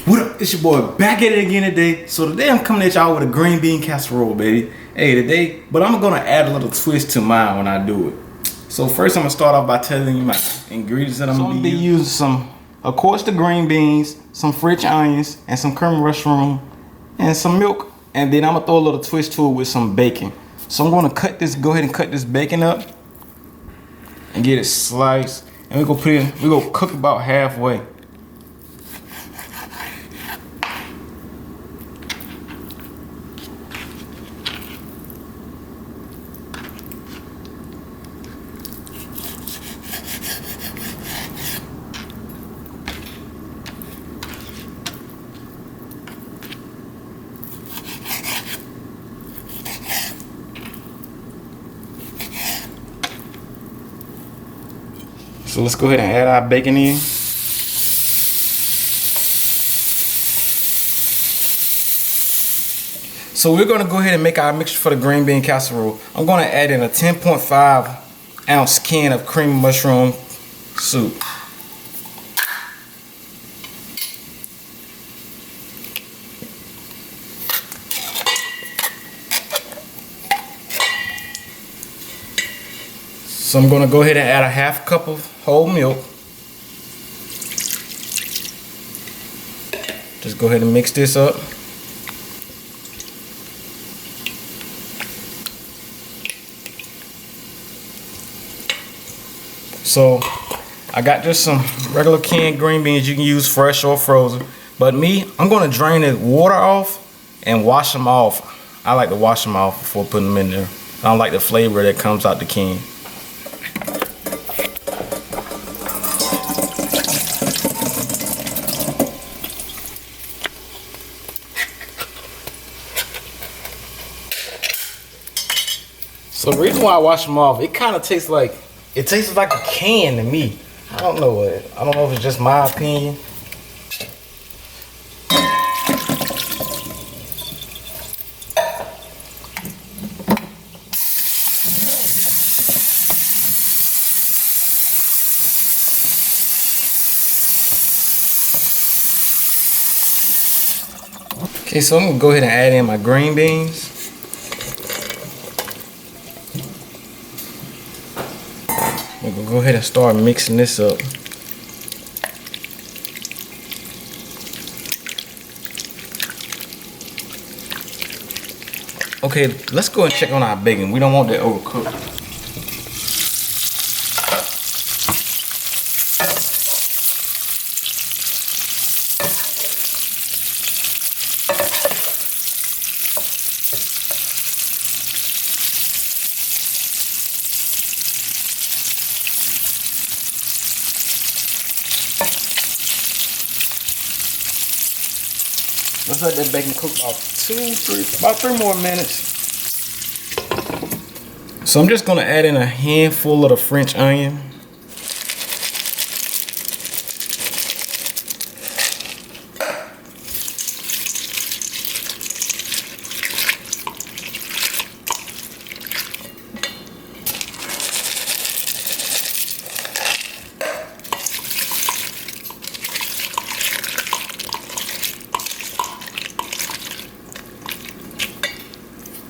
What up? It's your boy back at it again today. So today I'm coming at y'all with a green bean casserole, baby. Hey, today, but I'm gonna add a little twist to mine when I do it. So first I'm gonna start off by telling you my ingredients that I'm gonna be using. Some, of course, the green beans, some French onions, and some cream mushroom, and some milk. And then I'm gonna throw a little twist to it with some bacon. So I'm gonna go ahead and cut this bacon up and get it sliced. And we're gonna cook about halfway. So let's go ahead and add our bacon in. So we're gonna go ahead and make our mixture for the green bean casserole. I'm gonna add in a 10.5 ounce can of cream mushroom soup. So I'm gonna go ahead and add a half cup of whole milk. Just go ahead and mix this up. So I got just some regular canned green beans. You can use fresh or frozen. But me, I'm gonna drain the water off and wash them off. I like to wash them off before putting them in there. I don't like the flavor that comes out the can. So the reason why I wash them off, it kind of tastes like a can to me. I don't know if it's just my opinion. Okay, so I'm gonna go ahead and add in my green beans. I'm gonna go ahead and start mixing this up. Okay, let's go and check on our bacon. We don't want that overcooked. Let's let that bacon cook about 3 more minutes. So I'm just gonna add in a handful of the French onion.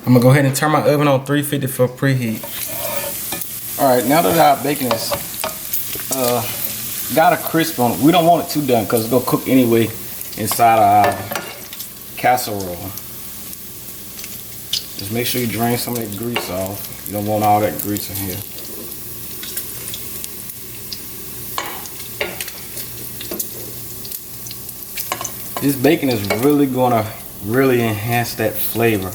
I'm gonna go ahead and turn my oven on 350 for preheat. Alright, now that our bacon is got a crisp on it, we don't want it too done because it's gonna cook anyway inside our casserole. Just make sure you drain some of that grease off. You don't want all that grease in here. This bacon is really gonna enhance that flavor.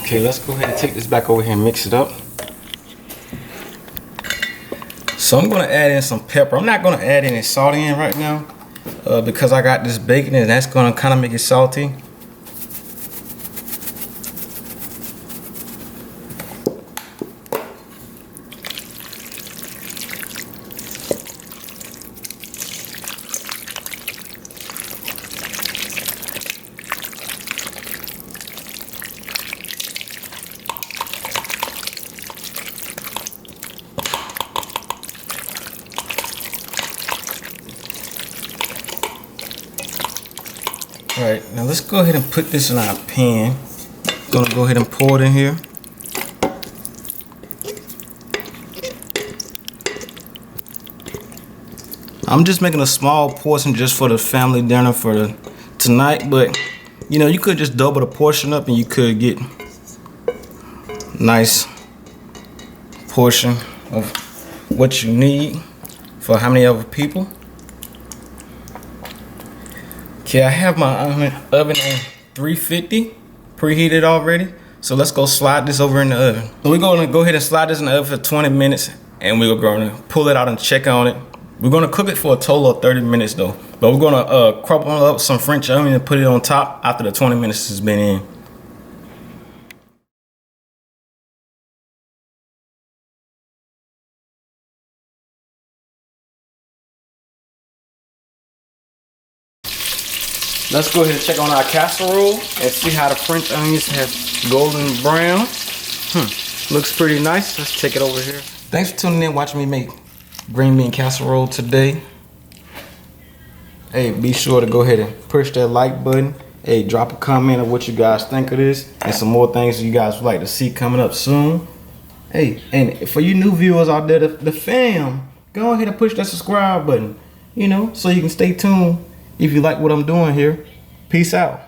Okay, let's go ahead and take this back over here and mix it up. So I'm gonna add in some pepper. I'm not gonna add any salt in right now because I got this bacon and that's gonna kind of make it salty. let's go ahead and put this in our pan. Gonna go ahead and pour it in here. I'm just making a small portion just for the family dinner for tonight, but you know, you could just double the portion up and you could get nice portion of what you need for how many other people. Okay, I have my oven on 350 preheated already, so let's go slide this over in the oven. So we're going to go ahead and slide this in the oven for 20 minutes, and we're going to pull it out and check on it. We're going to cook it for a total of 30 minutes though, but we're going to crumple up some French onion and put it on top after the 20 minutes has been in. Let's go ahead and check on our casserole and see how the French onions have golden brown. Looks pretty nice. Let's take it over here. Thanks for tuning in, watching me make green bean casserole today. Hey, be sure to go ahead and push that like button. Hey, drop a comment of what you guys think of this and some more things you guys would like to see coming up soon. Hey, and for you new viewers out there, the fam, go ahead and push that subscribe button, you know, so you can stay tuned if you like what I'm doing here. Peace out.